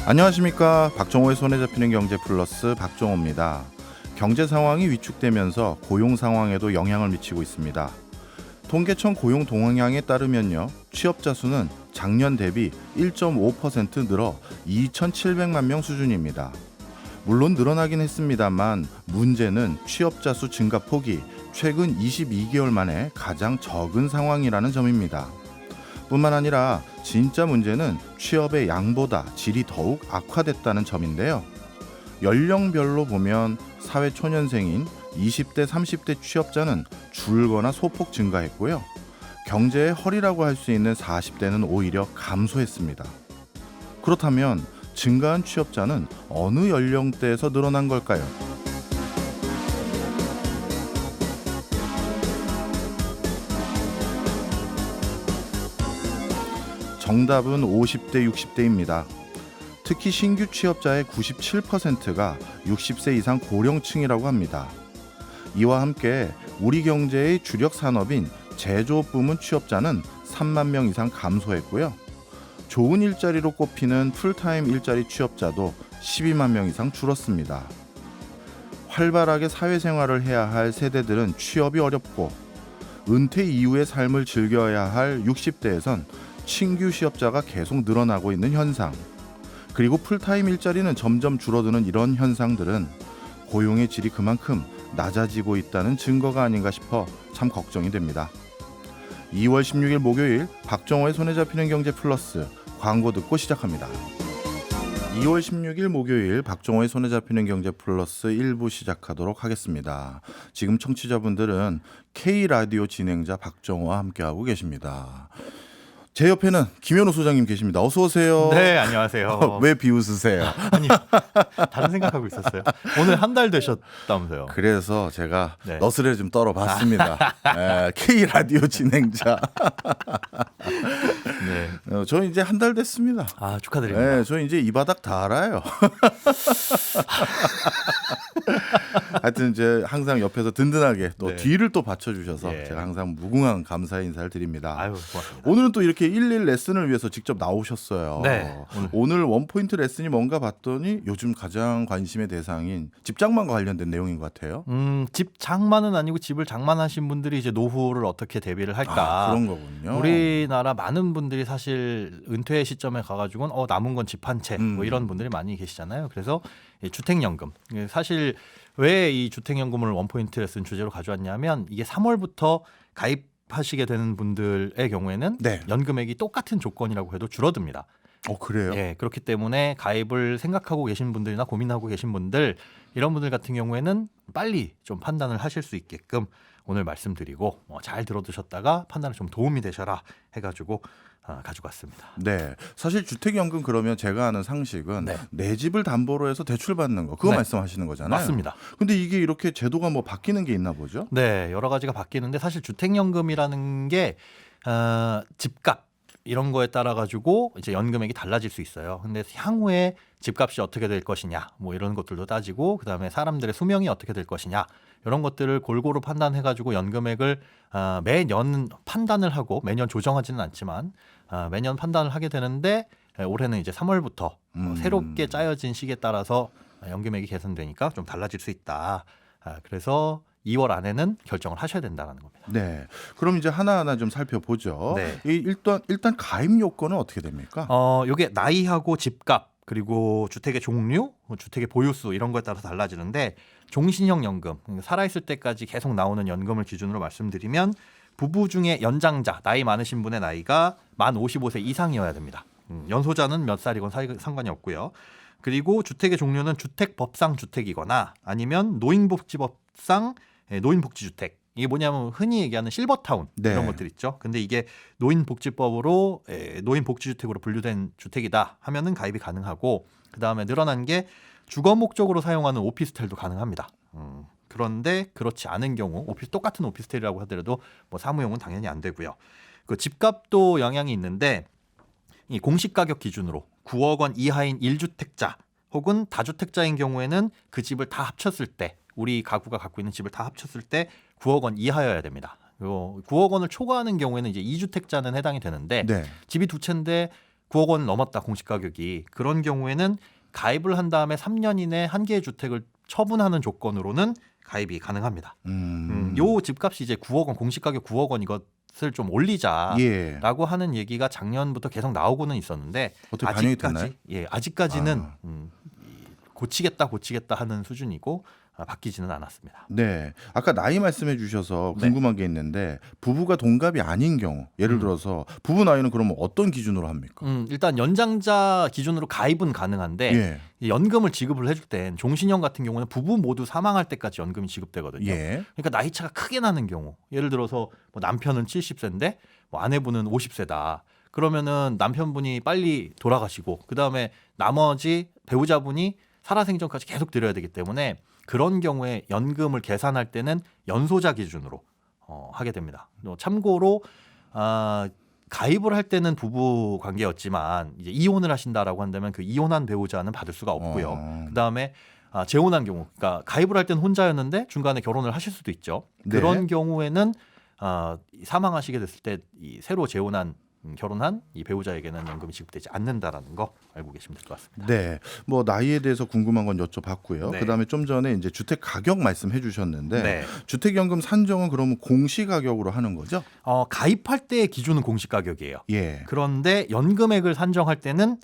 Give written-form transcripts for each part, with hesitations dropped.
안녕하십니까. 박정호의 손에 잡히는 경제 플러스 박정호입니다. 경제 상황이 위축되면서 고용 상황에도 영향을 미치고 있습니다. 통계청 고용 동향에 따르면요, 취업자 수는 작년 대비 1.5% 늘어 2,700만 명 수준입니다. 물론 늘어나긴 했습니다만 문제는 취업자 수 증가 폭이 최근 22개월 만에 가장 적은 상황이라는 점입니다. 뿐만 아니라 진짜 문제는 취업의 양보다 질이 더욱 악화됐다는 점인데요. 연령별로 보면 사회초년생인 20대, 30대 취업자는 줄거나 소폭 증가했고요. 경제의 허리라고 할 수 있는 40대는 오히려 감소했습니다. 그렇다면 증가한 취업자는 어느 연령대에서 늘어난 걸까요? 정답은 50대, 60대입니다. 특히 신규 취업자의 97%가 60세 이상 고령층이라고 합니다. 이와 함께 우리 경제의 주력 산업인 제조업 부문 취업자는 3만 명 이상 감소했고요. 좋은 일자리로 꼽히는 풀타임 일자리 취업자도 12만 명 이상 줄었습니다. 활발하게 사회생활을 해야 할 세대들은 취업이 어렵고 은퇴 이후의 삶을 즐겨야 할 60대에선 신규 취업자가 계속 늘어나고 있는 현상, 그리고 풀타임 일자리는 점점 줄어드는 이런 현상들은 고용의 질이 그만큼 낮아지고 있다는 증거가 아닌가 싶어 참 걱정이 됩니다. 2월 16일 목요일 박정호의 손에 잡히는 경제 플러스 광고 듣고 시작합니다. 2월 16일 목요일 박정호의 손에 잡히는 경제 플러스 1부 시작하도록 하겠습니다. 지금 청취자분들은 K라디오 진행자 박정호와 함께하고 계십니다. 제 옆에는 김현우 소장님 계십니다. 어서 오세요. 네, 안녕하세요. 왜 비웃으세요? 아니, 다른 생각하고 있었어요. 오늘 한 달 되셨다면서요. 그래서 제가 너스레를 좀 떨어봤습니다. K라디오 진행자. 네. 저 이제 한 달 됐습니다. 아, 축하드립니다. 네, 저 이제 이 바닥 다 알아요. 하여튼 이제 항상 옆에서 든든하게 또 뒤를 또 받쳐주셔서 제가 항상 무궁한 감사의 인사를 드립니다. 아유, 고맙습니다. 오늘은 또 이렇게 1일 레슨을 위해서 직접 나오셨어요. 네. 오늘 원포인트 레슨이 뭔가 봤더니 요즘 가장 관심의 대상인 집장만과 관련된 내용인 것 같아요. 집 장만은 아니고 집을 장만하신 분들이 이제 노후를 어떻게 대비를 할까. 그런 거군요. 우리나라 많은 분들이 사실 은퇴 시점에 가가지고는 남은 건 집 한 채 뭐 이런 분들이 많이 계시잖아요. 그래서 이 주택연금, 사실 왜 이 주택연금을 원포인트 레슨 주제로 가져왔냐면 이게 3월부터 가입하시게 되는 분들의 경우에는 연금액이 똑같은 조건이라고 해도 줄어듭니다. 그래요? 예, 그렇기 때문에 가입을 생각하고 계신 분들이나 고민하고 계신 분들, 이런 분들 같은 경우에는 빨리 좀 판단을 하실 수 있게끔 오늘 말씀드리고 잘 들어두셨다가 판단에 좀 도움이 되셔라 해가지고 가지고 왔습니다. 네, 사실 주택연금 그러면 제가 아는 상식은 내 집을 담보로 해서 대출 받는 거, 그거 말씀하시는 거잖아요. 맞습니다. 근데 이게 이렇게 제도가 뭐 바뀌는 게 있나 보죠? 네, 여러 가지가 바뀌는데 사실 주택연금이라는 게 집값 이런 거에 따라 가지고 이제 연금액이 달라질 수 있어요. 근데 향후에 집값이 어떻게 될 것이냐, 뭐 이런 것들도 따지고, 그다음에 사람들의 수명이 어떻게 될 것이냐, 이런 것들을 골고루 판단해 가지고 연금액을 매년 판단을 하고, 매년 조정하지는 않지만 매년 판단을 하게 되는데, 올해는 이제 3월부터 새롭게 짜여진 시기에 따라서 연금액이 개선되니까 좀 달라질 수 있다. 그래서 2월 안에는 결정을 하셔야 된다는 겁니다. 네, 그럼 이제 하나하나 좀 살펴보죠. 네. 일단 가입 요건은 어떻게 됩니까? 이게 나이하고 집값, 그리고 주택의 종류, 주택의 보유수 이런 거에 따라서 달라지는데, 종신형 연금, 살아있을 때까지 계속 나오는 연금을 기준으로 말씀드리면 부부 중에 연장자, 나이 많으신 분의 나이가 만 55세 이상이어야 됩니다. 연소자는 몇 살이건 상관이 없고요. 그리고 주택의 종류는 주택법상 주택이거나 아니면 노인복지법상 노인복지주택. 이게 뭐냐면 흔히 얘기하는 실버타운 이런 것들 있죠. 근데 이게 노인복지법으로 노인복지주택으로 분류된 주택이다 하면은 가입이 가능하고, 그다음에 늘어난 게 주거 목적으로 사용하는 오피스텔도 가능합니다. 그런데 그렇지 않은 경우, 똑같은 오피스텔이라고 하더라도 뭐 사무용은 당연히 안 되고요. 그 집값도 영향이 있는데, 이 공시가격 기준으로 9억 원 이하인 1주택자 혹은 다주택자인 경우에는 그 집을 다 합쳤을 때, 우리 가구가 갖고 있는 집을 다 합쳤을 때 9억 원 이하여야 됩니다. 9억 원을 초과하는 경우에는 이제 2주택자는 해당이 되는데, 집이 두 채인데 9억 원 넘었다 공시 가격이. 그런 경우에는 가입을 한 다음에 3년 이내 한 개의 주택을 처분하는 조건으로는 가입이 가능합니다. 요 집값이 이제 9억 원 공시 가격 9억 원 이것을 좀 올리자라고 예. 하는 얘기가 작년부터 계속 나오고는 있었는데 어떻게 반영이 됐나요? 아직까지는 고치겠다 하는 수준이고 바뀌지는 않았습니다. 네. 아까 나이 말씀해 주셔서 궁금한 게 있는데 부부가 동갑이 아닌 경우 예를 들어서 부부 나이는 그러면 어떤 기준으로 합니까? 일단 연장자 기준으로 가입은 가능한데 예. 이 연금을 지급을 해줄 땐 종신형 같은 경우는 부부 모두 사망할 때까지 연금이 지급되거든요. 예. 그러니까 나이 차가 크게 나는 경우 예를 들어서 뭐 남편은 70세인데 뭐 아내분은 50세다. 그러면은 남편분이 빨리 돌아가시고 그다음에 나머지 배우자분이 살아생전까지 계속 드려야 되기 때문에 그런 경우에 연금을 계산할 때는 연소자 기준으로 하게 됩니다. 참고로 가입을 할 때는 부부 관계였지만 이제 이혼을 하신다라고 한다면 그 이혼한 배우자는 받을 수가 없고요. 그다음에 재혼한 경우, 그러니까 가입을 할 때는 혼자였는데 중간에 결혼을 하실 수도 있죠. 네. 그런 경우에는 사망하시게 됐을 때 이 새로 재혼한 결혼한 이 배우자에게는 연금이 지급되지 않는다라는 거 알고 계시면 될 것 같습니다. 네. 뭐 나이에 대해서 궁금한 건 여쭤봤고요. 네. 그다음에 좀 전에 이제 주택 가격 말씀해 주셨는데 네. 주택연금 산정은 그러면 공시 가격으로 하는 거죠? 가입할 때의 기준은 공시 가격이에요. 예. 그런데 연금액을 산정할 때는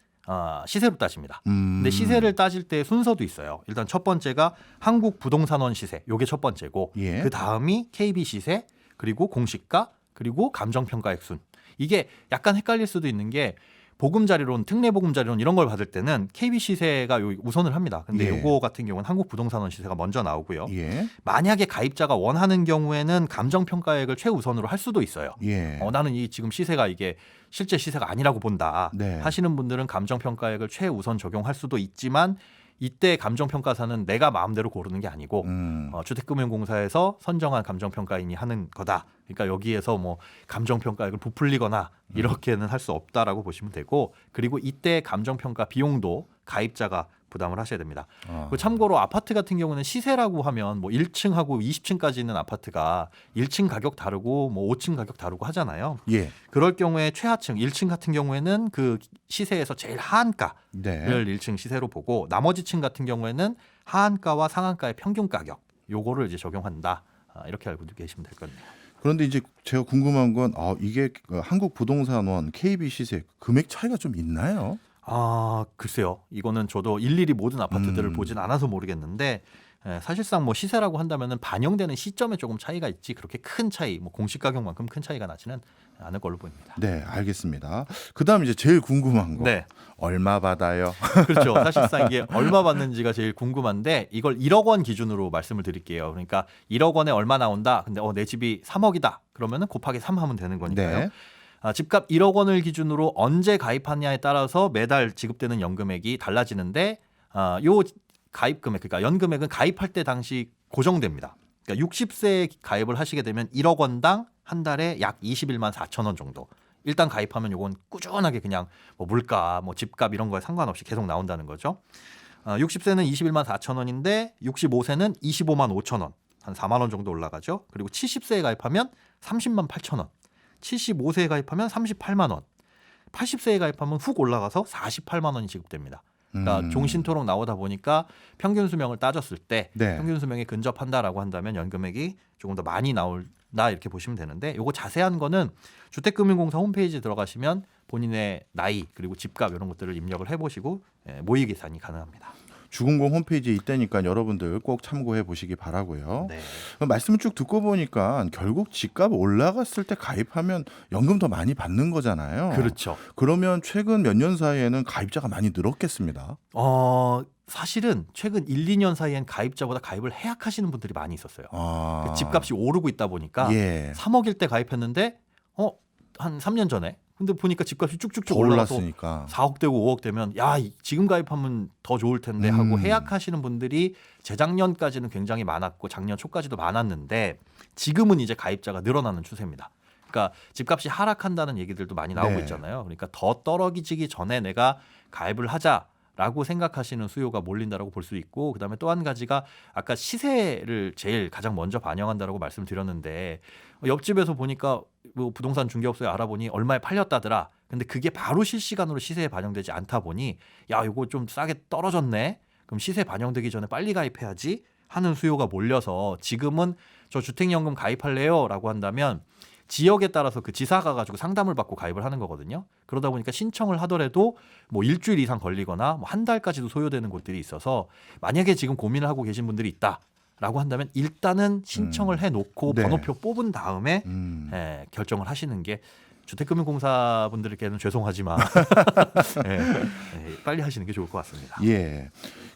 시세로 따집니다. 근데 시세를 따질 때 순서도 있어요. 일단 첫 번째가 한국부동산원 시세, 요게 첫 번째고 예. 그 다음이 KB 시세, 그리고 공시가, 그리고 감정평가액 순. 이게 약간 헷갈릴 수도 있는 게 보금자리론, 특례보금자리론 이런 걸 받을 때는 KB 시세가 우선을 합니다. 근데 예. 요거 같은 경우는 한국부동산원 시세가 먼저 나오고요. 예. 만약에 가입자가 원하는 경우에는 감정평가액을 최우선으로 할 수도 있어요. 예. 나는 이 지금 시세가 이게 실제 시세가 아니라고 본다 네. 하시는 분들은 감정평가액을 최우선 적용할 수도 있지만 이때 감정평가사는 내가 마음대로 고르는 게 아니고 주택금융공사에서 선정한 감정평가인이 하는 거다. 그러니까 여기에서 뭐 감정평가액을 부풀리거나 이렇게는 할 수 없다라고 보시면 되고 그리고 이때 감정평가 비용도 가입자가 부담을 하셔야 됩니다. 그리고 참고로 아파트 같은 경우는 시세라고 하면 뭐 1층하고 20층까지 있는 아파트가 1층 가격 다르고 뭐 5층 가격 다르고 하잖아요. 예. 그럴 경우에 최하층 1층 같은 경우에는 그 시세에서 제일 하한가를 네. 1층 시세로 보고 나머지 층 같은 경우에는 하한가와 상한가의 평균 가격 요거를 이제 적용한다. 이렇게 알고 계시면 될 것 같네요. 그런데 이제 제가 궁금한 건 이게 한국부동산원 KB 시세 금액 차이가 좀 있나요? 글쎄요. 이거는 저도 일일이 모든 아파트들을 보진 않아서 모르겠는데 사실상 뭐 시세라고 한다면은 반영되는 시점에 조금 차이가 있지 그렇게 큰 차이, 뭐 공시 가격만큼 큰 차이가 나지는 않을 걸로 보입니다. 네, 알겠습니다. 그다음 이제 제일 궁금한 거. 네. 얼마 받아요? 그렇죠. 사실상 이게 얼마 받는지가 제일 궁금한데 이걸 1억 원 기준으로 말씀을 드릴게요. 그러니까 1억 원에 얼마 나온다. 근데 내 집이 3억이다. 그러면은 곱하기 3 하면 되는 거니까요. 네. 집값 1억 원을 기준으로 언제 가입하냐에 따라서 매달 지급되는 연금액이 달라지는데 요 가입 금액, 그러니까 연금액은 가입할 때 당시 고정됩니다. 그러니까 60세에 가입을 하시게 되면 1억 원당 한 달에 약 21만 4천 원 정도. 일단 가입하면 요건 꾸준하게 그냥 뭐 물가, 뭐 집값 이런 거에 상관없이 계속 나온다는 거죠. 60세는 21만 4천 원인데 65세는 25만 5천 원, 한 4만 원 정도 올라가죠. 그리고 70세에 가입하면 30만 8천 원, 75세에 가입하면 38만 원, 80세에 가입하면 훅 올라가서 48만 원이 지급됩니다. 그러니까 종신토록 나오다 보니까 평균 수명을 따졌을 때 네. 평균 수명에 근접한다라고 한다면 연금액이 조금 더 많이 나올다 이렇게 보시면 되는데 요거 자세한 거는 주택금융공사 홈페이지 들어가시면 본인의 나이 그리고 집값 이런 것들을 입력을 해보시고 모의 계산이 가능합니다. 주공공 홈페이지에 있다니까 여러분들 꼭 참고해 보시기 바라고요. 네. 말씀을 쭉 듣고 보니까 결국 집값 올라갔을 때 가입하면 연금 더 많이 받는 거잖아요. 그렇죠. 그러면 최근 몇 년 사이에는 가입자가 많이 늘었겠습니다. 사실은 최근 1, 2년 사이엔 가입자보다 가입을 해약하시는 분들이 많이 있었어요. 집값이 오르고 있다 보니까 예. 3억일 때 가입했는데 한 3년 전에 근데 보니까 집값이 쭉쭉쭉 더 올라서 올랐으니까. 4억 되고 5억 되면 지금 가입하면 더 좋을 텐데 하고 해약하시는 분들이 재작년까지는 굉장히 많았고 작년 초까지도 많았는데 지금은 이제 가입자가 늘어나는 추세입니다. 그러니까 집값이 하락한다는 얘기들도 많이 나오고 네. 있잖아요. 그러니까 더 떨어지기 전에 내가 가입을 하자라고 생각하시는 수요가 몰린다라고 볼 수 있고 그다음에 또 한 가지가 아까 시세를 제일 가장 먼저 반영한다라고 말씀드렸는데 옆집에서 보니까 뭐 부동산 중개업소에 알아보니 얼마에 팔렸다더라. 근데 그게 바로 실시간으로 시세에 반영되지 않다 보니 야 이거 좀 싸게 떨어졌네. 그럼 시세 반영되기 전에 빨리 가입해야지 하는 수요가 몰려서 지금은 저 주택연금 가입할래요라고 한다면 지역에 따라서 그 지사가 가지고 상담을 받고 가입을 하는 거거든요. 그러다 보니까 신청을 하더라도 뭐 일주일 이상 걸리거나 뭐 한 달까지도 소요되는 곳들이 있어서 만약에 지금 고민을 하고 계신 분들이 있다라고 한다면 일단은 신청을 해놓고 네. 번호표 뽑은 다음에 결정을 하시는 게 주택금융공사 분들께는 죄송하지만 빨리 하시는 게 좋을 것 같습니다. 예.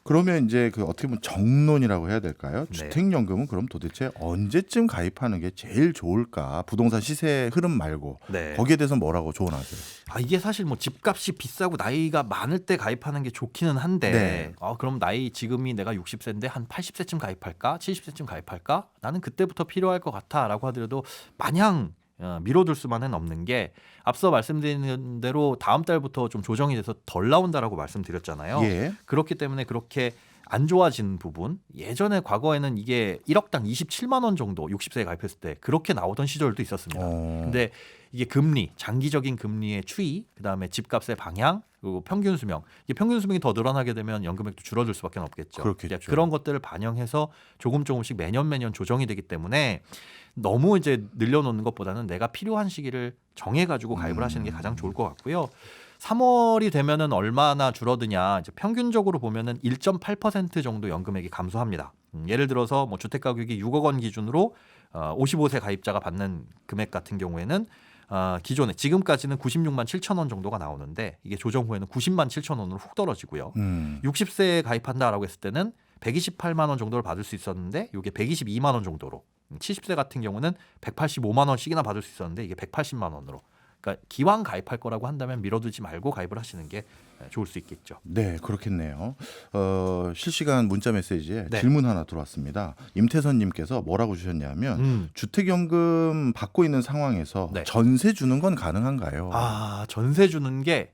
그러면 이제 그 어떻게 보면 정론이라고 해야 될까요? 네. 주택연금은 그럼 도대체 언제쯤 가입하는 게 제일 좋을까? 부동산 시세 흐름 말고 네. 거기에 대해서 뭐라고 조언하세요? 이게 사실 뭐 집값이 비싸고 나이가 많을 때 가입하는 게 좋기는 한데 네. 그럼 나이 지금이 내가 60세인데 한 80세쯤 가입할까? 70세쯤 가입할까? 나는 그때부터 필요할 것 같아라고 하더라도 마냥 미뤄둘 수만은 없는 게 앞서 말씀드린 대로 다음 달부터 좀 조정이 돼서 덜 나온다라고 말씀드렸잖아요. 예. 그렇기 때문에 그렇게 안 좋아진 부분 예전에 과거에는 이게 1억당 27만 원 정도 60세에 가입했을 때 그렇게 나오던 시절도 있었습니다. 근데 이게 금리, 장기적인 금리의 추이, 그다음에 집값의 방향, 그리고 평균 수명. 이게 평균 수명이 더 늘어나게 되면 연금액도 줄어들 수밖에 없겠죠. 그렇겠죠. 이제 그런 것들을 반영해서 조금씩 매년 조정이 되기 때문에 너무 이제 늘려놓는 것보다는 내가 필요한 시기를 정해가지고 가입을 하시는 게 가장 좋을 것 같고요. 3월이 되면은 얼마나 줄어드냐? 이제 평균적으로 보면은 1.8% 정도 연금액이 감소합니다. 예를 들어서 뭐 주택 가격이 6억 원 기준으로 55세 가입자가 받는 금액 같은 경우에는 기존에 지금까지는 96만 7천 원 정도가 나오는데 이게 조정 후에는 90만 7천 원으로 훅 떨어지고요. 60세에 가입한다라고 했을 때는 128만 원 정도를 받을 수 있었는데 이게 122만 원 정도로 70세 같은 경우는 185만 원씩이나 받을 수 있었는데 이게 180만 원으로 그러니까 기왕 가입할 거라고 한다면 미뤄두지 말고 가입을 하시는 게 좋을 수 있겠죠. 네, 그렇겠네요. 실시간 문자 메시지에 네. 질문 하나 들어왔습니다. 임태선님께서 뭐라고 주셨냐면 주택연금 받고 있는 상황에서 네. 전세 주는 건 가능한가요? 전세 주는 게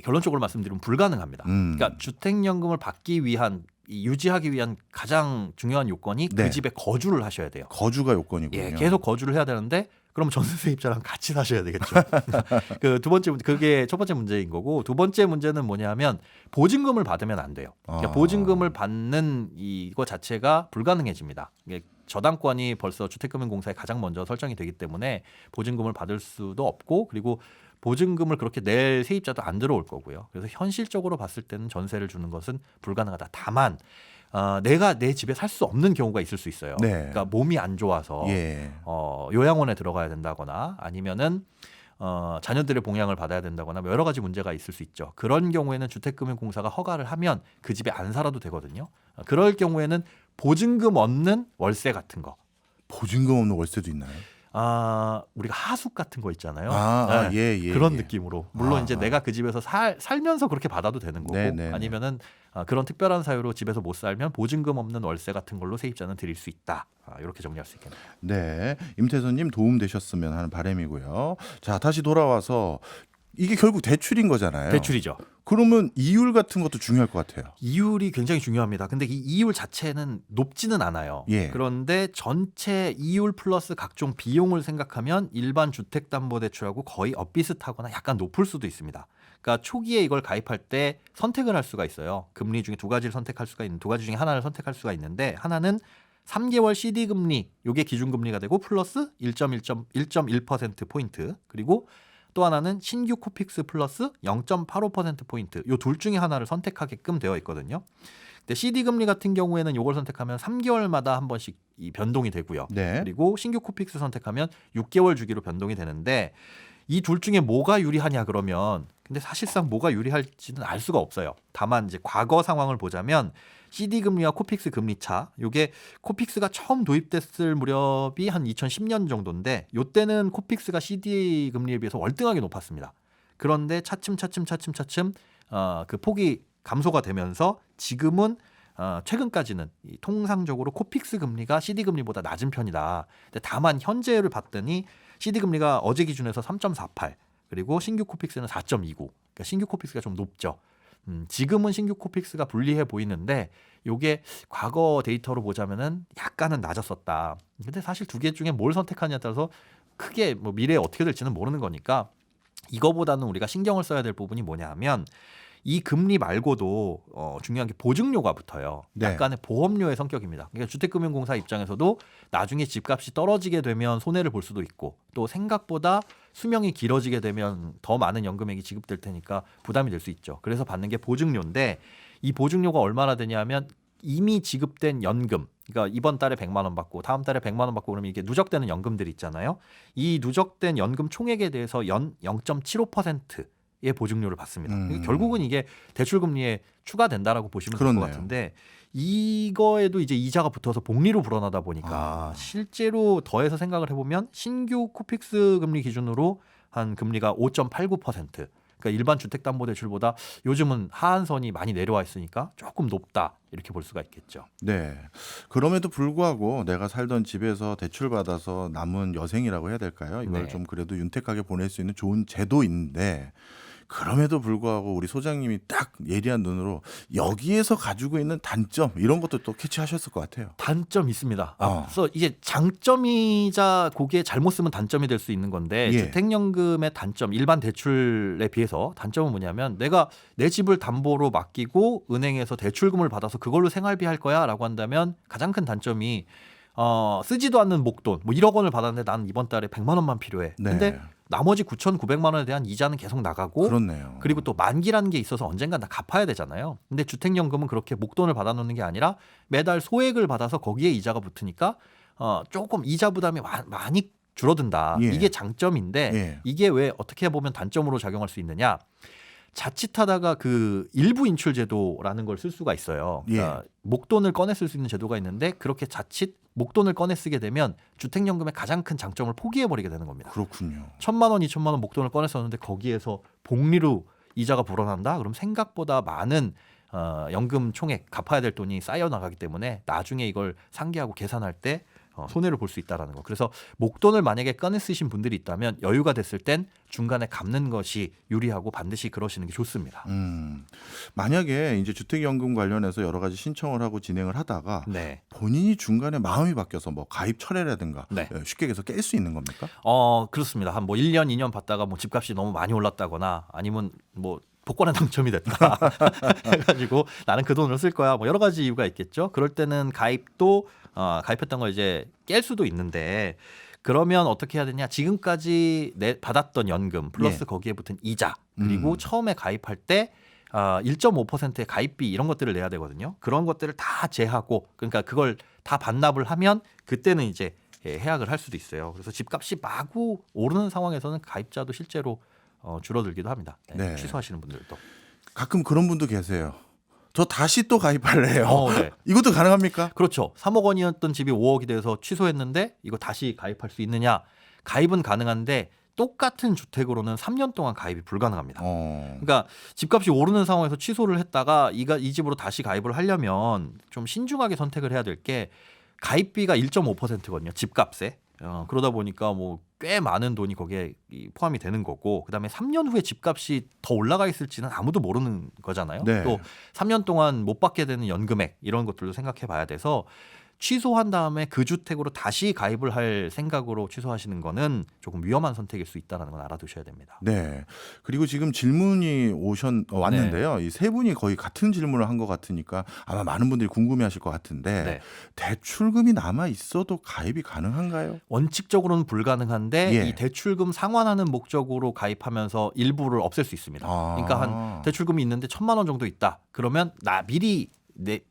결론적으로 말씀드리면 불가능합니다. 그러니까 주택연금을 받기 위한 유지하기 위한 가장 중요한 요건이 네. 그 집에 거주를 하셔야 돼요. 거주가 요건이군요. 예, 계속 거주를 해야 되는데 그럼 전세세입자랑 같이 사셔야 되겠죠. 그 두 번째 그게 첫 번째 문제인 거고 두 번째 문제는 뭐냐면 보증금을 받으면 안 돼요. 그러니까 보증금을 받는 이거 자체가 불가능해집니다. 이게 저당권이 벌써 주택금융공사에 가장 먼저 설정이 되기 때문에 보증금을 받을 수도 없고 그리고 보증금을 그렇게 낼 세입자도 안 들어올 거고요. 그래서 현실적으로 봤을 때는 전세를 주는 것은 불가능하다. 다만 내가 내 집에 살 수 없는 경우가 있을 수 있어요. 네. 그러니까 몸이 안 좋아서 예. 요양원에 들어가야 된다거나 아니면은 자녀들의 봉양을 받아야 된다거나 뭐 여러 가지 문제가 있을 수 있죠. 그런 경우에는 주택금융공사가 허가를 하면 그 집에 안 살아도 되거든요. 그럴 경우에는 보증금 없는 월세 같은 거. 보증금 없는 월세도 있나요? 우리가 하숙 같은 거 있잖아요. 예. 그런 느낌으로. 물론 이제 내가 그 집에서 살면서 그렇게 받아도 되는 거고 네네네. 아니면은 그런 특별한 사유로 집에서 못 살면 보증금 없는 월세 같은 걸로 세입자는 드릴 수 있다. 이렇게 정리할 수 있겠네요. 네, 임태선님 도움 되셨으면 하는 바람이고요. 자, 다시 돌아와서 이게 결국 대출인 거잖아요. 대출이죠. 그러면 이율 같은 것도 중요할 것 같아요. 이율이 굉장히 중요합니다. 근데 이 이율 자체는 높지는 않아요. 예. 그런데 전체 이율 플러스 각종 비용을 생각하면 일반 주택담보대출하고 거의 엇비슷하거나 약간 높을 수도 있습니다. 그러니까 초기에 이걸 가입할 때 선택을 할 수가 있어요. 금리 중에 두 가지를 선택할 수가 있는 두 가지 중에 하나를 선택할 수가 있는데 하나는 3개월 CD 금리, 요게 기준금리가 되고 플러스 1.1% 포인트 그리고 또 하나는 신규 코픽스 플러스 0.85% 포인트. 요 둘 중에 하나를 선택하게끔 되어 있거든요. 근데 CD 금리 같은 경우에는 요걸 선택하면 3개월마다 한 번씩 이 변동이 되고요. 네. 그리고 신규 코픽스 선택하면 6개월 주기로 변동이 되는데 이 둘 중에 뭐가 유리하냐 그러면 근데 사실상 뭐가 유리할지는 알 수가 없어요. 다만 이제 과거 상황을 보자면 CD 금리와 코픽스 금리 차, 요게 코픽스가 처음 도입됐을 무렵이 한 2010년 정도인데 요때는 코픽스가 CD 금리에 비해서 월등하게 높았습니다. 그런데 차츰 그 폭이 감소가 되면서 지금은 최근까지는 통상적으로 코픽스 금리가 CD 금리보다 낮은 편이다. 근데 다만 현재를 봤더니 CD 금리가 어제 기준에서 3.48 그리고 신규 코픽스는 4.29. 그러니까 신규 코픽스가 좀 높죠. 지금은 신규 코픽스가 불리해 보이는데 요게 과거 데이터로 보자면은 약간은 낮았었다. 근데 사실 두 개 중에 뭘 선택하냐에 따라서 크게 뭐 미래에 어떻게 될지는 모르는 거니까 이거보다는 우리가 신경을 써야 될 부분이 뭐냐 하면 이 금리 말고도 중요한 게 보증료가 붙어요. 네. 약간의 보험료의 성격입니다. 그러니까 주택금융공사 입장에서도 나중에 집값이 떨어지게 되면 손해를 볼 수도 있고 또 생각보다 수명이 길어지게 되면 더 많은 연금액이 지급될 테니까 부담이 될 수 있죠. 그래서 받는 게 보증료인데 이 보증료가 얼마나 되냐면 이미 지급된 연금, 그러니까 이번 달에 100만 원 받고 다음 달에 100만 원 받고 그러면 이게 누적되는 연금들이 있잖아요. 이 누적된 연금 총액에 대해서 연 0.75%의 보증료를 받습니다. 결국은 이게 대출금리에 추가된다라고 보시면 될 것 그렇네요. 같은데 이거에도 이제 이자가 붙어서 복리로 불어나다 보니까 실제로 더해서 생각을 해보면 신규 코픽스 금리 기준으로 한 금리가 5.89%. 그러니까 일반 주택담보대출보다 요즘은 하한선이 많이 내려와 있으니까 조금 높다 이렇게 볼 수가 있겠죠. 네. 그럼에도 불구하고 내가 살던 집에서 대출 받아서 남은 여생이라고 해야 될까요? 이걸 네. 좀 그래도 윤택하게 보낼 수 있는 좋은 제도인데 그럼에도 불구하고 우리 소장님이 딱 예리한 눈으로 여기에서 가지고 있는 단점 이런 것도 또 캐치하셨을 것 같아요. 단점 있습니다. 앞서 이게 장점이자 거기에 잘못 쓰면 단점이 될 수 있는 건데 예. 주택연금의 단점, 일반 대출에 비해서 단점은 뭐냐면 내가 내 집을 담보로 맡기고 은행에서 대출금을 받아서 그걸로 생활비 할 거야라고 한다면 가장 큰 단점이 쓰지도 않는 목돈 뭐 1억 원을 받았는데 난 이번 달에 100만 원만 필요해. 네. 근데 나머지 9,900만 원에 대한 이자는 계속 나가고 그렇네요. 그리고 또 만기라는 게 있어서 언젠간 다 갚아야 되잖아요. 근데 주택연금은 그렇게 목돈을 받아놓는 게 아니라 매달 소액을 받아서 거기에 이자가 붙으니까 조금 이자 부담이 많이 줄어든다. 예. 이게 장점인데 예. 이게 왜 어떻게 보면 단점으로 작용할 수 있느냐. 자칫하다가 그 일부 인출 제도라는 걸 쓸 수가 있어요. 그러니까 목돈을 꺼내 쓸 수 있는 제도가 있는데 그렇게 자칫 목돈을 꺼내 쓰게 되면 주택연금의 가장 큰 장점을 포기해버리게 되는 겁니다. 그렇군요. 1,000만 원, 2,000만 원 목돈을 꺼내 썼는데 거기에서 복리로 이자가 불어난다? 그럼 생각보다 많은 연금 총액 갚아야 될 돈이 쌓여 나가기 때문에 나중에 이걸 상기하고 계산할 때 손해를 볼 수 있다라는 거. 그래서 목돈을 만약에 꺼내 쓰신 분들이 있다면 여유가 됐을 땐 중간에 갚는 것이 유리하고 반드시 그러시는 게 좋습니다. 만약에 이제 주택연금 관련해서 여러 가지 신청을 하고 진행을 하다가 네. 본인이 중간에 마음이 바뀌어서 뭐 가입 철회라든가 네. 쉽게 얘기해서 깰 수 있는 겁니까? 그렇습니다. 한 뭐 1년, 2년 받다가 뭐 집값이 너무 많이 올랐다거나 아니면 뭐 복권에 당첨이 됐다 해가지고 나는 그 돈을 쓸 거야. 뭐 여러 가지 이유가 있겠죠. 그럴 때는 가입도 가입했던 걸 이제 깰 수도 있는데 그러면 어떻게 해야 되냐? 지금까지 받았던 연금 플러스 거기에 붙은 이자 그리고 처음에 가입할 때 1.5%의 가입비 이런 것들을 내야 되거든요. 그런 것들을 다 제하고 그러니까 그걸 다 반납을 하면 그때는 이제 해약을 할 수도 있어요. 그래서 집값이 마구 오르는 상황에서는 가입자도 실제로 줄어들기도 합니다. 네. 취소하시는 분들도. 가끔 그런 분도 계세요. 저 다시 또 가입할래요. 네. 이것도 가능합니까? 그렇죠. 3억 원이었던 집이 5억이 돼서 취소했는데 이거 다시 가입할 수 있느냐? 가입은 가능한데 똑같은 주택으로는 3년 동안 가입이 불가능합니다. 그러니까 집값이 오르는 상황에서 취소를 했다가 이 집으로 다시 가입을 하려면 좀 신중하게 선택을 해야 될 게 가입비가 1.5%거든요. 집값에. 그러다 보니까 뭐 꽤 많은 돈이 거기에 포함이 되는 거고 그다음에 3년 후에 집값이 더 올라가 있을지는 아무도 모르는 거잖아요. 네. 또 3년 동안 못 받게 되는 연금액 이런 것들도 생각해 봐야 돼서 취소한 다음에 그 주택으로 다시 가입을 할 생각으로 취소하시는 거는 조금 위험한 선택일 수 있다는 건 알아두셔야 됩니다. 네. 그리고 지금 질문이 왔는데요. 이 세 분이 거의 같은 질문을 한 것 같으니까 아마 많은 분들이 궁금해하실 것 같은데 대출금이 남아 있어도 가입이 가능한가요? 원칙적으로는 불가능한데 예. 이 대출금 상환하는 목적으로 가입하면서 일부를 없앨 수 있습니다. 그러니까 한 대출금이 있는데 1,000만 원 정도 있다. 그러면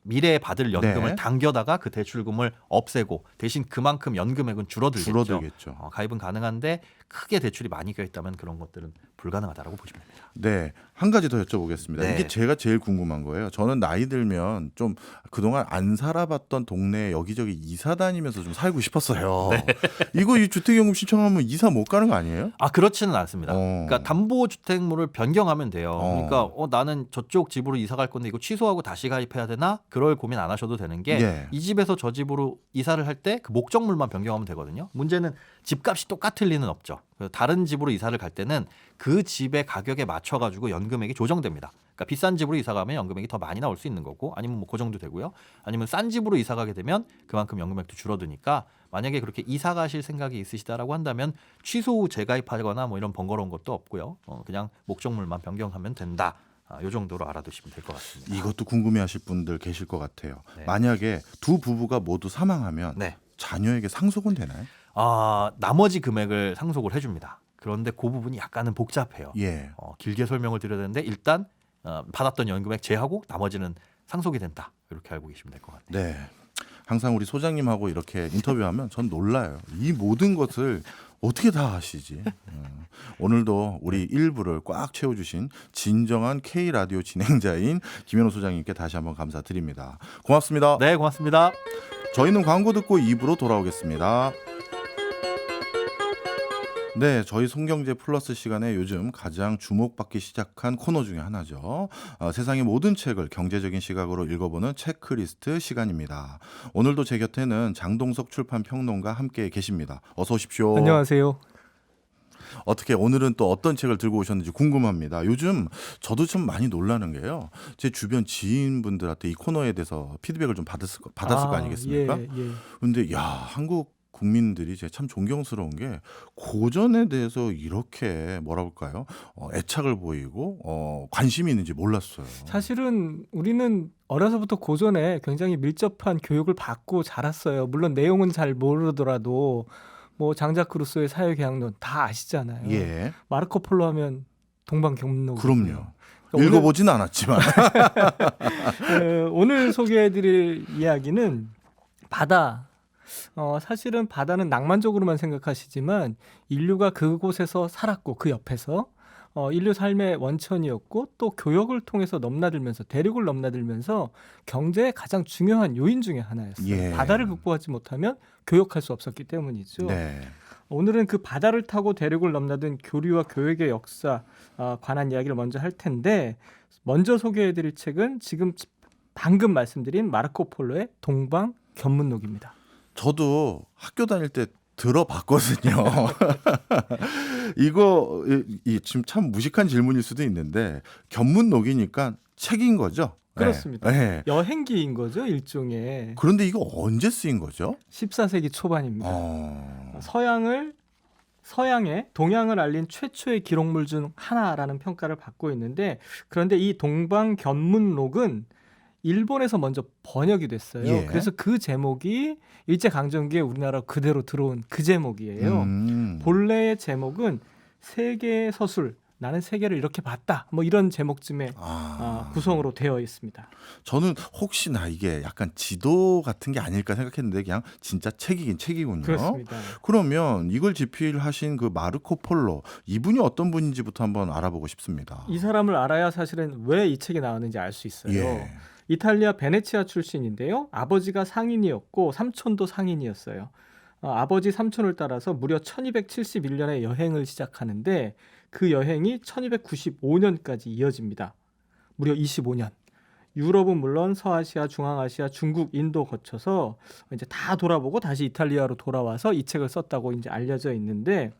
미래에 받을 연금을 당겨다가 그 대출금을 없애고 대신 그만큼 연금액은 줄어들겠죠. 가입은 가능한데 크게 대출이 많이 껴있다면 그런 것들은 불가능하다라고 보시면 됩니다. 네. 한 가지 더 여쭤보겠습니다. 네. 이게 제가 제일 궁금한 거예요. 저는 나이 들면 좀 그동안 안 살아봤던 동네에 여기저기 이사 다니면서 좀 살고 싶었어요. 이거 이 주택연금 신청하면 이사 못 가는 거 아니에요? 그렇지는 않습니다. 그러니까 담보주택물을 변경하면 돼요. 그러니까 나는 저쪽 집으로 이사 갈 건데 이거 취소하고 다시 가입해야 되나? 그럴 고민 안 하셔도 되는 게 이 집에서 저 집으로 이사를 할 때 그 목적물만 변경하면 되거든요. 문제는 집값이 똑같을 리는 없죠. 다른 집으로 이사를 갈 때는 그 집의 가격에 맞춰가지고 연금액이 조정됩니다. 그러니까 비싼 집으로 이사 가면 연금액이 더 많이 나올 수 있는 거고, 아니면 뭐 그 정도 되고요. 아니면 싼 집으로 이사 가게 되면 그만큼 연금액도 줄어드니까, 만약에 그렇게 이사 가실 생각이 있으시다라고 한다면 취소 후 재가입하거나 뭐 이런 번거로운 것도 없고요. 그냥 목적물만 변경하면 된다. 요 정도로 알아두시면 될 것 같습니다. 이것도 궁금해하실 분들 계실 것 같아요. 네. 만약에 두 부부가 모두 사망하면 네. 자녀에게 상속은 되나요? 나머지 금액을 상속을 해줍니다. 그런데 그 부분이 약간은 복잡해요. 예. 길게 설명을 드려야 되는데 일단 받았던 연금액 제하고 나머지는 상속이 된다. 이렇게 알고 계시면 될 것 같아요. 네. 항상 우리 소장님하고 이렇게 인터뷰하면 전 놀라요. 이 모든 것을 어떻게 다 아시지? 오늘도 우리 일부를 꽉 채워주신 진정한 K라디오 진행자인 김현우 소장님께 다시 한번 감사드립니다. 고맙습니다. 네, 고맙습니다. 저희는 광고 듣고 2부로 돌아오겠습니다. 네, 저희 손경제 플러스 시간에 요즘 가장 주목받기 시작한 코너 중에 하나죠. 세상의 모든 책을 경제적인 시각으로 읽어보는 체크리스트 시간입니다. 오늘도 제 곁에는 장동석 출판 평론가 함께 계십니다. 어서 오십시오. 안녕하세요. 어떻게 오늘은 또 어떤 책을 들고 오셨는지 궁금합니다. 요즘 저도 좀 많이 놀라는 게요. 제 주변 지인분들한테 이 코너에 대해서 피드백을 좀 받았을 거 아니겠습니까? 예. 근데 야, 한국 국민들이 제가 참 존경스러운 게 고전에 대해서 이렇게 뭐라 볼까요? 애착을 보이고 관심이 있는지 몰랐어요. 사실은 우리는 어려서부터 고전에 굉장히 밀접한 교육을 받고 자랐어요. 물론 내용은 잘 모르더라도 뭐 장자크 루소의 사회계약론 다 아시잖아요. 예, 마르코 폴로 하면 동방경록. 그럼요. 읽어보진 않았지만 오늘 소개해드릴 이야기는 바다. 사실은 바다는 낭만적으로만 생각하시지만 인류가 그곳에서 살았고 그 옆에서 인류 삶의 원천이었고 또 교역을 통해서 넘나들면서 대륙을 넘나들면서 경제의 가장 중요한 요인 중에 하나였어요. 예. 바다를 극복하지 못하면 교역할 수 없었기 때문이죠. 네. 오늘은 그 바다를 타고 대륙을 넘나든 교류와 교역의 역사 관한 이야기를 먼저 할 텐데, 먼저 소개해드릴 책은 지금 방금 말씀드린 마르코 폴로의 동방견문록입니다. 저도 학교 다닐 때 들어봤거든요. 이거 지금 참 무식한 질문일 수도 있는데 견문록이니까 책인 거죠? 그렇습니다. 네. 여행기인 거죠, 일종의. 그런데 이거 언제 쓰인 거죠? 14세기 초반입니다. 어... 서양에 동양을 알린 최초의 기록물 중 하나라는 평가를 받고 있는데, 그런데 이 동방견문록은 일본에서 먼저 번역이 됐어요. 예. 그래서 그 제목이 일제강점기에 우리나라 그대로 들어온 그 제목이에요. 본래의 제목은 세계의 서술, 나는 세계를 이렇게 봤다. 뭐 이런 제목쯤의 구성으로 되어 있습니다. 저는 혹시나 이게 약간 지도 같은 게 아닐까 생각했는데 그냥 진짜 책이긴 책이군요. 그렇습니다. 그러면 이걸 집필하신 그 마르코 폴로, 이분이 어떤 분인지부터 한번 알아보고 싶습니다. 이 사람을 알아야 사실은 왜 이 책이 나왔는지 알 수 있어요. 예. 이탈리아 베네치아 출신인데요. 아버지가 상인이었고 삼촌도 상인이었어요. 아버지 삼촌을 따라서 무려 1271년에 여행을 시작하는데 그 여행이 1295년까지 이어집니다. 무려 25년. 유럽은 물론 서아시아, 중앙아시아, 중국, 인도 거쳐서 이제 다 돌아보고 다시 이탈리아로 돌아와서 이 책을 썼다고 이제 알려져 있는데,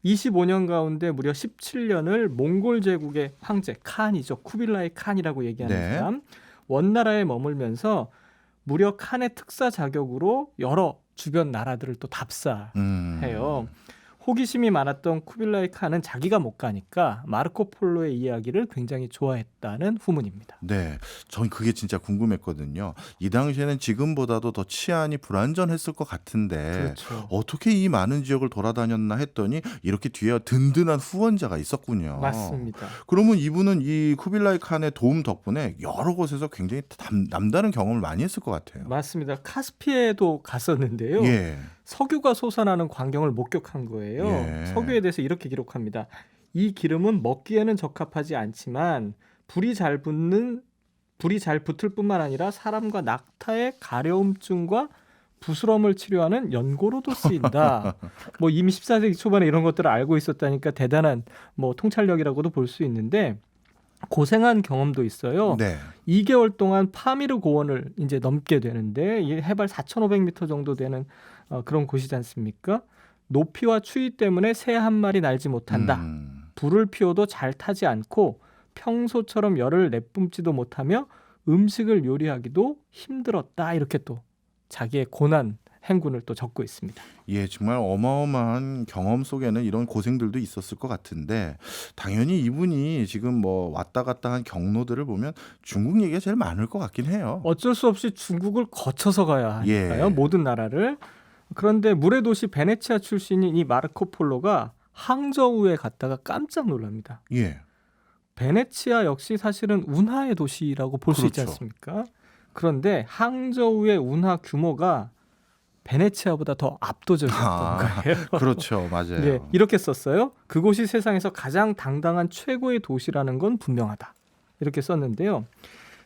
25년 가운데 무려 17년을 몽골 제국의 황제 칸이죠. 쿠빌라이 칸이라고 얘기하는 네. 사람. 원나라에 머물면서 무려 칸의 특사 자격으로 여러 주변 나라들을 또 답사해요. 호기심이 많았던 쿠빌라이 칸은 자기가 못 가니까 마르코 폴로의 이야기를 굉장히 좋아했다는 후문입니다. 네, 전 그게 진짜 궁금했거든요. 이 당시에는 지금보다도 더 치안이 불안전했을 것 같은데 그렇죠. 어떻게 이 많은 지역을 돌아다녔나 했더니 이렇게 뒤에 든든한 후원자가 있었군요. 맞습니다. 그러면 이분은 이 쿠빌라이 칸의 도움 덕분에 여러 곳에서 굉장히 남다른 경험을 많이 했을 것 같아요. 맞습니다. 카스피해도 갔었는데요. 예. 석유가 솟아나는 광경을 목격한 거예요. 예. 석유에 대해서 이렇게 기록합니다. 이 기름은 먹기에는 적합하지 않지만 불이 잘 붙을 뿐만 아니라 사람과 낙타의 가려움증과 부스럼을 치료하는 연고로도 쓰인다. 뭐 이미 14세기 초반에 이런 것들을 알고 있었다니까 대단한 뭐 통찰력이라고도 볼 수 있는데, 고생한 경험도 있어요. 네. 2개월 동안 파미르 고원을 이제 넘게 되는데, 이 해발 4,500m 정도 되는 그런 곳이지 않습니까? 높이와 추위 때문에 새 한 마리 날지 못한다. 불을 피워도 잘 타지 않고 평소처럼 열을 내뿜지도 못하며 음식을 요리하기도 힘들었다. 이렇게 또 자기의 고난 행군을 또 적고 있습니다. 예, 정말 어마어마한 경험 속에는 이런 고생들도 있었을 것 같은데 당연히 이분이 지금 뭐 왔다 갔다 한 경로들을 보면 중국 얘기가 제일 많을 것 같긴 해요. 어쩔 수 없이 중국을 거쳐서 가야 하니까요. 예. 모든 나라를. 그런데 물의 도시 베네치아 출신인 이 마르코 폴로가 항저우에 갔다가 깜짝 놀랍니다. 예, 베네치아 역시 사실은 운하의 도시라고 볼 수 있지 그렇죠. 않습니까? 그런데 항저우의 운하 규모가 베네치아보다 더 압도적이었던 거예요. 그렇죠, 맞아요. 네, 이렇게 썼어요. 그곳이 세상에서 가장 당당한 최고의 도시라는 건 분명하다. 이렇게 썼는데요.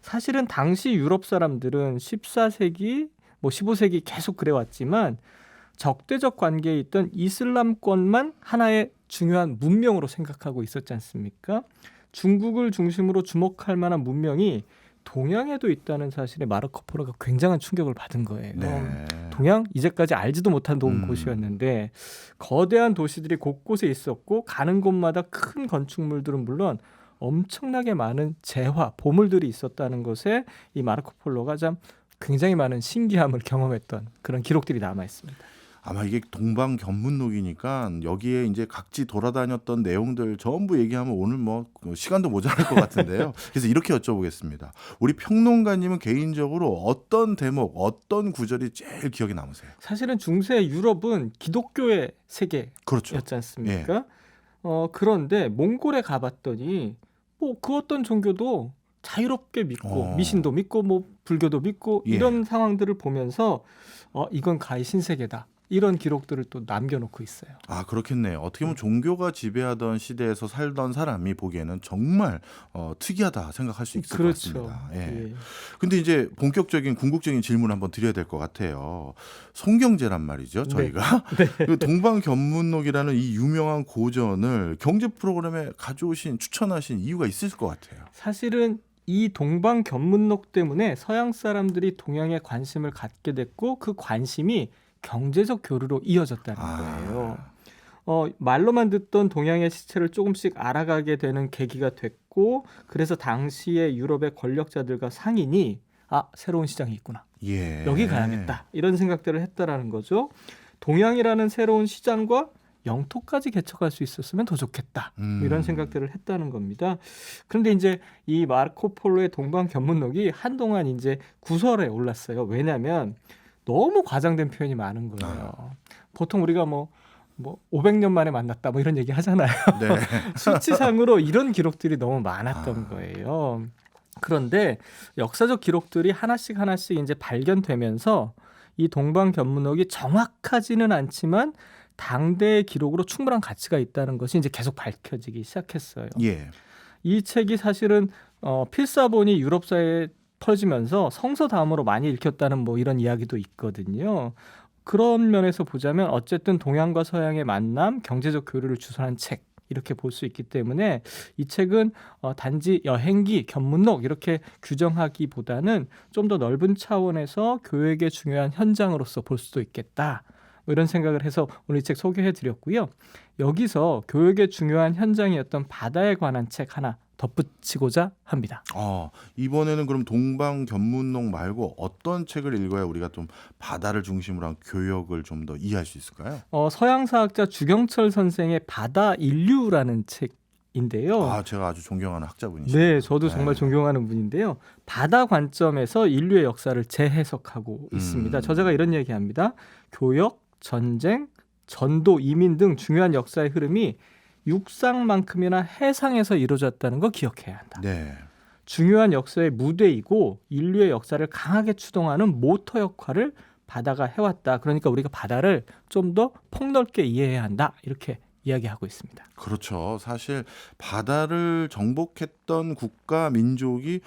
사실은 당시 유럽 사람들은 14세기, 뭐 15세기 계속 그래왔지만 적대적 관계에 있던 이슬람권만 하나의 중요한 문명으로 생각하고 있었지 않습니까? 중국을 중심으로 주목할 만한 문명이 동양에도 있다는 사실에 마르코 폴로가 굉장한 충격을 받은 거예요. 네. 동양 이제까지 알지도 못한 음. 곳이었는데 거대한 도시들이 곳곳에 있었고 가는 곳마다 큰 건축물들은 물론 엄청나게 많은 재화, 보물들이 있었다는 것에 이 마르코 폴로가 참 굉장히 많은 신기함을 경험했던 그런 기록들이 남아 있습니다. 아마 이게 동방견문록이니까 여기에 이제 각지 돌아다녔던 내용들 전부 얘기하면 오늘 뭐 시간도 모자랄 것 같은데요. 그래서 이렇게 여쭤보겠습니다. 우리 평론가님은 개인적으로 어떤 대목, 어떤 구절이 제일 기억에 남으세요? 사실은 중세 유럽은 기독교의 세계였지 그렇죠. 않습니까? 그런데 몽골에 가봤더니 뭐 그 어떤 종교도 자유롭게 믿고 미신도 믿고 뭐 불교도 믿고 예. 이런 상황들을 보면서 이건 가히 신세계다. 이런 기록들을 또 남겨놓고 있어요. 아, 그렇겠네요. 어떻게 보면 종교가 지배하던 시대에서 살던 사람이 보기에는 정말 특이하다 생각할 수 있을 것 같습니다. 예. 예. 근데 이제 본격적인 궁극적인 질문을 한번 드려야 될 것 같아요. 송경제란 말이죠, 저희가. 그 동방견문록이라는 이 유명한 고전을 경제 프로그램에 가져오신, 추천하신 이유가 있을 것 같아요. 사실은 이 동방견문록 때문에 서양 사람들이 동양에 관심을 갖게 됐고 그 관심이 경제적 교류로 이어졌다는 거예요. 말로만 듣던 동양의 시체를 조금씩 알아가게 되는 계기가 됐고 그래서 당시의 유럽의 권력자들과 상인이 새로운 시장이 있구나. 예. 여기 가야겠다. 이런 생각들을 했다라는 거죠. 동양이라는 새로운 시장과 영토까지 개척할 수 있었으면 더 좋겠다. 이런 생각들을 했다는 겁니다. 그런데 이제 이 마르코 폴로의 동방견문록이 한동안 이제 구설에 올랐어요. 왜냐하면 너무 과장된 표현이 많은 거예요. 보통 우리가 뭐 500년 만에 만났다 뭐 이런 얘기 하잖아요. 네. 수치상으로 이런 기록들이 너무 많았던 거예요. 그런데 역사적 기록들이 하나씩 이제 발견되면서 이 동방견문록이 정확하지는 않지만 당대의 기록으로 충분한 가치가 있다는 것이 이제 계속 밝혀지기 시작했어요. 예. 이 책이 사실은 필사본이 유럽 사회에 퍼지면서 성서 다음으로 많이 읽혔다는 뭐 이런 이야기도 있거든요. 그런 면에서 보자면 어쨌든 동양과 서양의 만남, 경제적 교류를 주선한 책 이렇게 볼 수 있기 때문에 이 책은 단지 여행기, 견문록 이렇게 규정하기보다는 좀 더 넓은 차원에서 교육의 중요한 현장으로서 볼 수도 있겠다. 뭐 이런 생각을 해서 오늘 이 책 소개해드렸고요. 여기서 교육의 중요한 현장이었던 바다에 관한 책 하나 덧붙이고자 합니다. 이번에는 그럼 동방견문록 말고 어떤 책을 읽어야 우리가 좀 바다를 중심으로 한 교역을 좀 더 이해할 수 있을까요? 서양사학자 주경철 선생의 바다 인류라는 책인데요. 제가 아주 존경하는 학자분이시죠. 네, 저도 정말 존경하는 분인데요. 바다 관점에서 인류의 역사를 재해석하고 있습니다. 저자가 이런 얘기합니다. 교역, 전쟁, 전도, 이민 등 중요한 역사의 흐름이 육상만큼이나 해상에서 이루어졌다는 거 기억해야 한다. 네. 중요한 역사의 무대이고 인류의 역사를 강하게 추동하는 모터 역할을 바다가 해왔다. 그러니까 우리가 바다를 좀 더 폭넓게 이해해야 한다. 이렇게 이야기하고 있습니다. 그렇죠. 사실 바다를 정복했던 국가 민족이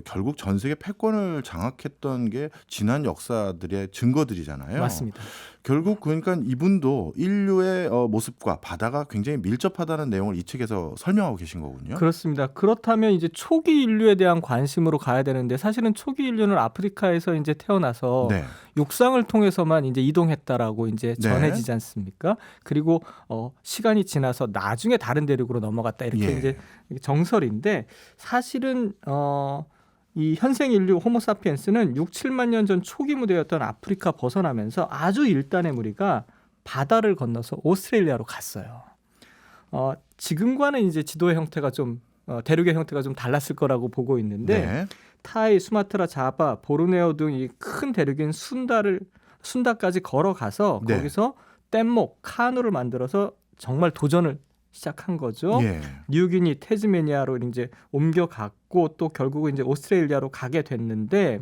결국 전 세계 패권을 장악했던 게 지난 역사들의 증거들이잖아요. 맞습니다. 결국 그러니까 이분도 인류의 모습과 바다가 굉장히 밀접하다는 내용을 이 책에서 설명하고 계신 거군요. 그렇습니다. 그렇다면 이제 초기 인류에 대한 관심으로 가야 되는데 사실은 초기 인류는 아프리카에서 이제 태어나서 네. 육상을 통해서만 이제 이동했다라고 이제 네. 전해지지 않습니까? 그리고 시간이 지나서 나중에 다른 대륙으로 넘어갔다 이렇게 예. 이제 정설인데 사실은 이 현생 인류 호모사피엔스는 6, 7만 년 전 초기 무대였던 아프리카 벗어나면서 아주 일단의 무리가 바다를 건너서 오스트레일리아로 갔어요. 지금과는 이제 지도의 형태가 좀 대륙의 형태가 좀 달랐을 거라고 보고 있는데 네. 타이, 수마트라, 자바, 보르네오 등 이 큰 대륙인 순다까지 걸어가서 네. 거기서 뗏목, 카누를 만들어서 정말 도전을 시작한 거죠. 예. 뉴기니, 태즈메니아로 이제 옮겨갔고 또 결국은 이제 오스트레일리아로 가게 됐는데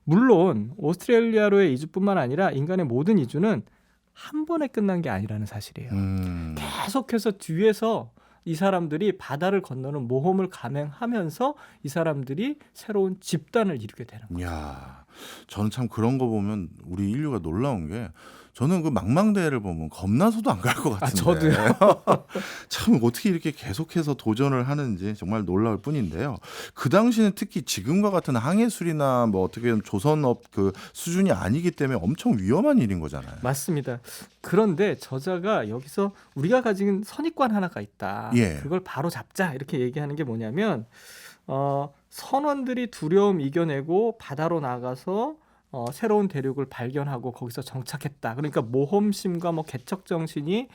물론 오스트레일리아로의 이주뿐만 아니라 인간의 모든 이주는 한 번에 끝난 게 아니라는 사실이에요. 계속해서 뒤에서 이 사람들이 바다를 건너는 모험을 감행하면서 이 사람들이 새로운 집단을 이루게 되는 거예요. 야, 저는 참 그런 거 보면 우리 인류가 놀라운 게 저는 그 망망대해를 보면 겁나서도 안 갈 것 같은데. 저도요. 참 어떻게 이렇게 계속해서 도전을 하는지 정말 놀라울 뿐인데요. 그 당시는 특히 지금과 같은 항해술이나 뭐 어떻게 보면 조선업 그 수준이 아니기 때문에 엄청 위험한 일인 거잖아요. 맞습니다. 그런데 저자가 여기서 우리가 가진 선입관 하나가 있다. 예. 그걸 바로 잡자 이렇게 얘기하는 게 뭐냐면 선원들이 두려움 이겨내고 바다로 나가서 새로운 대륙을 발견하고 거기서 정착했다. 그러니까 모험심과 뭐 개척 정신이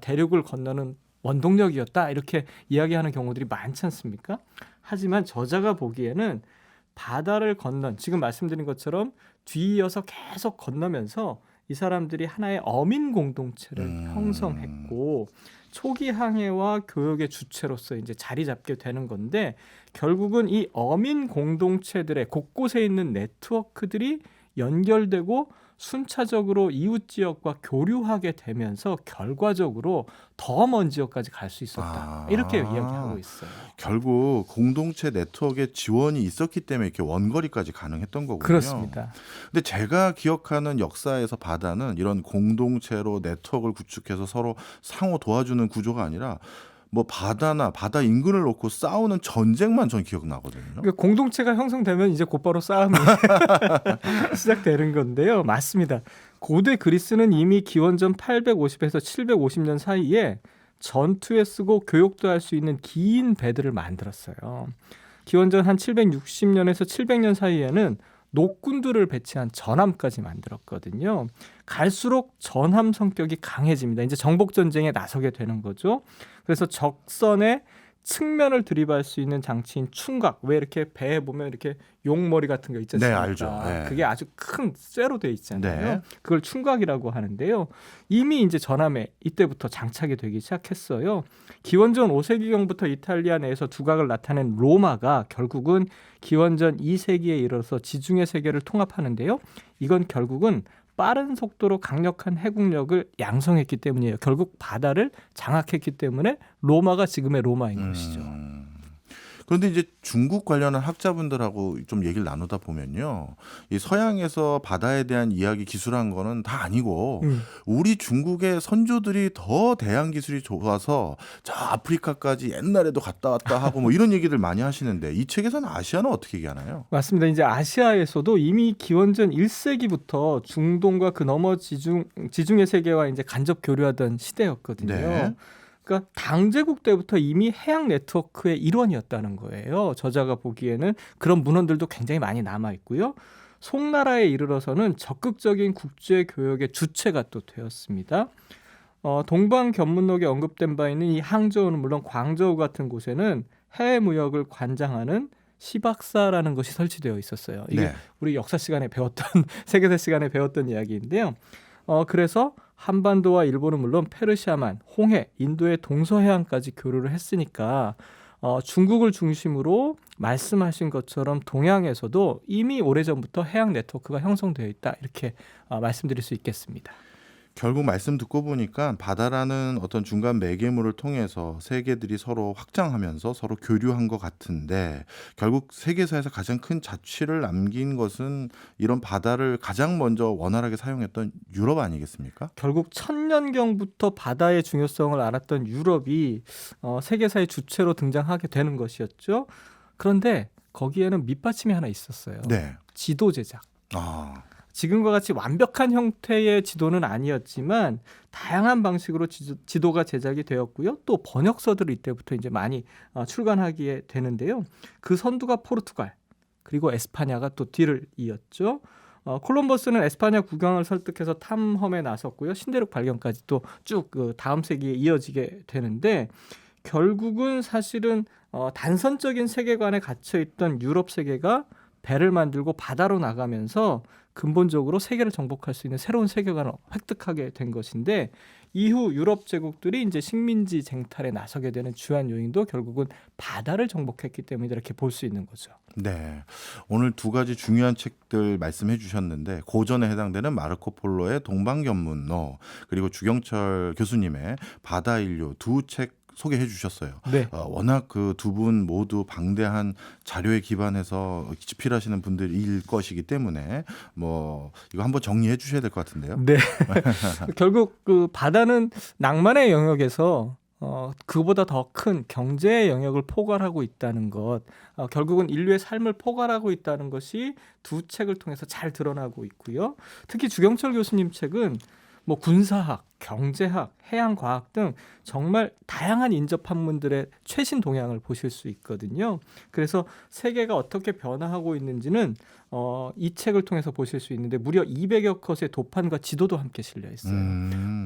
대륙을 건너는 원동력이었다. 이렇게 이야기하는 경우들이 많지 않습니까? 하지만 저자가 보기에는 바다를 건넌 지금 말씀드린 것처럼 뒤이어서 계속 건너면서 이 사람들이 하나의 어민 공동체를 형성했고 초기 항해와 교역의 주체로서 이제 자리 잡게 되는 건데 결국은 이 어민 공동체들의 곳곳에 있는 네트워크들이 연결되고 순차적으로 이웃 지역과 교류하게 되면서 결과적으로 더 먼 지역까지 갈 수 있었다. 이렇게 이야기하고 있어요. 결국 공동체 네트워크의 지원이 있었기 때문에 이렇게 원거리까지 가능했던 거군요. 그렇습니다. 근데 제가 기억하는 역사에서 바다는 이런 공동체로 네트워크를 구축해서 서로 상호 도와주는 구조가 아니라 뭐 바다나 바다 인근을 놓고 싸우는 전쟁만 전 기억나거든요. 그러니까 공동체가 형성되면 이제 곧바로 싸움이 시작되는 건데요. 맞습니다. 고대 그리스는 이미 기원전 850에서 750년 사이에 전투에 쓰고 교육도 할 수 있는 긴 배들을 만들었어요. 기원전 한 760년에서 700년 사이에는 노군들을 배치한 전함까지 만들었거든요. 갈수록 전함 성격이 강해집니다. 이제 정복 전쟁에 나서게 되는 거죠. 그래서 적선의 측면을 들이받을 수 있는 장치인 충각. 왜 이렇게 배에 보면 이렇게 용머리 같은 거 있지 않습니까? 네, 알죠. 네. 그게 아주 큰 쇠로 돼 있잖아요. 네. 그걸 충각이라고 하는데요. 이미 이제 전함에 이때부터 장착이 되기 시작했어요. 기원전 5세기경부터 이탈리아 내에서 두각을 나타낸 로마가 결국은 기원전 2세기에 이르러서 지중해 세계를 통합하는데요. 이건 결국은 빠른 속도로 강력한 해국력을 양성했기 때문이에요. 결국 바다를 장악했기 때문에 로마가 지금의 로마인 것이죠. 그런데 이제 중국 관련한 학자분들하고 좀 얘기를 나누다 보면요, 이 서양에서 바다에 대한 이야기 기술한 거는 다 아니고 우리 중국의 선조들이 더 대양 기술이 좋아서 저 아프리카까지 옛날에도 갔다 왔다 하고 뭐 이런 얘기들 많이 하시는데 이 책에서는 아시아는 어떻게 얘기하나요? 맞습니다. 이제 아시아에서도 이미 기원전 1세기부터 중동과 그 너머 지중해 세계와 이제 간접 교류하던 시대였거든요. 네. 그러니까 당제국 때부터 이미 해양 네트워크의 일원이었다는 거예요. 저자가 보기에는 그런 문헌들도 굉장히 많이 남아 있고요. 송나라에 이르러서는 적극적인 국제 교역의 주체가 또 되었습니다. 동방견문록에 언급된 바 있는 이 항저우는 물론 광저우 같은 곳에는 해외 무역을 관장하는 시박사라는 것이 설치되어 있었어요. 이게 네. 우리 역사 시간에 배웠던 세계사 시간에 배웠던 이야기인데요. 그래서 한반도와 일본은 물론 페르시아만, 홍해, 인도의 동서해안까지 교류를 했으니까 중국을 중심으로 말씀하신 것처럼 동양에서도 이미 오래전부터 해양 네트워크가 형성되어 있다. 이렇게 말씀드릴 수 있겠습니다. 결국 말씀 듣고 보니까 바다라는 어떤 중간 매개물을 통해서 세계들이 서로 확장하면서 서로 교류한 것 같은데 결국 세계사에서 가장 큰 자취를 남긴 것은 이런 바다를 가장 먼저 원활하게 사용했던 유럽 아니겠습니까? 결국 천년경부터 바다의 중요성을 알았던 유럽이 세계사의 주체로 등장하게 되는 것이었죠. 그런데 거기에는 밑받침이 하나 있었어요. 네. 지도 제작. 아, 지금과 같이 완벽한 형태의 지도는 아니었지만 다양한 방식으로 지도가 제작이 되었고요. 또 번역서들을 이때부터 이제 많이 출간하게 되는데요. 그 선두가 포르투갈 그리고 에스파냐가 또 뒤를 이었죠. 콜럼버스는 에스파냐 국왕을 설득해서 탐험에 나섰고요. 신대륙 발견까지 또 쭉 그 다음 세기에 이어지게 되는데 결국은 사실은 단선적인 세계관에 갇혀 있던 유럽 세계가 배를 만들고 바다로 나가면서 근본적으로 세계를 정복할 수 있는 새로운 세계관을 획득하게 된 것인데 이후 유럽 제국들이 이제 식민지 쟁탈에 나서게 되는 주한 요인도 결국은 바다를 정복했기 때문에 이렇게 볼 수 있는 거죠. 네. 오늘 두 가지 중요한 책들 말씀해 주셨는데 고전에 해당되는 마르코 폴로의 동방견문로 그리고 주경철 교수님의 바다인류 두 책 소개해 주셨어요. 네. 워낙 그 두 분 모두 방대한 자료에 기반해서 집필하시는 분들일 것이기 때문에 뭐 이거 한번 정리해 주셔야 될 것 같은데요. 네. 결국 그 바다는 낭만의 영역에서 그보다 더 큰 경제의 영역을 포괄하고 있다는 것, 결국은 인류의 삶을 포괄하고 있다는 것이 두 책을 통해서 잘 드러나고 있고요. 특히 주경철 교수님 책은 뭐 군사학, 경제학, 해양과학 등 정말 다양한 인접 학문들의 최신 동향을 보실 수 있거든요. 그래서 세계가 어떻게 변화하고 있는지는 이 책을 통해서 보실 수 있는데 무려 200여 컷의 도판과 지도도 함께 실려 있어요.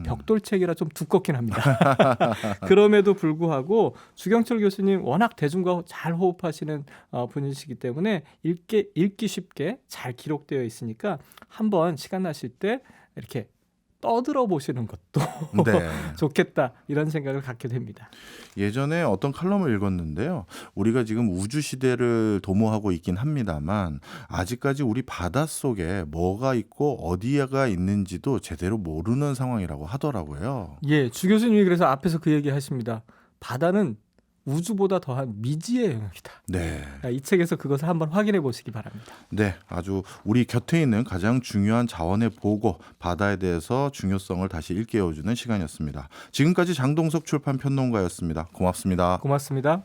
벽돌책이라 좀 두껍긴 합니다. 그럼에도 불구하고 주경철 교수님 워낙 대중과 잘 호흡하시는 분이시기 때문에 읽기 쉽게 잘 기록되어 있으니까 한번 시간 나실 때 이렇게 떠들어 보시는 것도 네. 좋겠다 이런 생각을 갖게 됩니다. 예전에 어떤 칼럼을 읽었는데요. 우리가 지금 우주 시대를 도모하고 있긴 합니다만 아직까지 우리 바닷속에 뭐가 있고 어디가 있는지도 제대로 모르는 상황이라고 하더라고요. 예, 주 교수님이 그래서 앞에서 그 얘기 하십니다. 바다는 우주보다 더한 미지의 영역이다. 네. 이 책에서 그것을 한번 확인해 보시기 바랍니다. 네, 아주 우리 곁에 있는 가장 중요한 자원의 보고 바다에 대해서 중요성을 다시 일깨워주는 시간이었습니다. 지금까지 장동석 출판 평론가였습니다. 고맙습니다. 고맙습니다.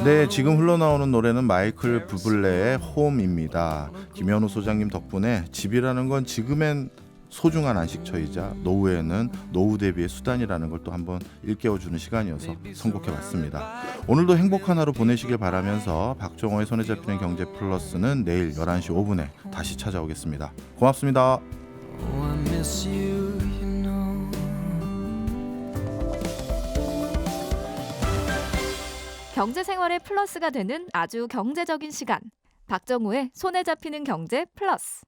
네, 지금 흘러나오는 노래는 마이클 부블레의 홈입니다. 김현우 소장님 덕분에 집이라는 건 지금엔 소중한 안식처이자 노후에는 노후 대비의 수단이라는 걸 또 한번 일깨워주는 시간이어서 선곡해봤습니다. 오늘도 행복한 하루 보내시길 바라면서 박정호의 손에 잡히는 경제 플러스는 내일 11시 5분에 다시 찾아오겠습니다. 고맙습니다. 경제생활의 플러스가 되는 아주 경제적인 시간. 박정호의 손에 잡히는 경제 플러스.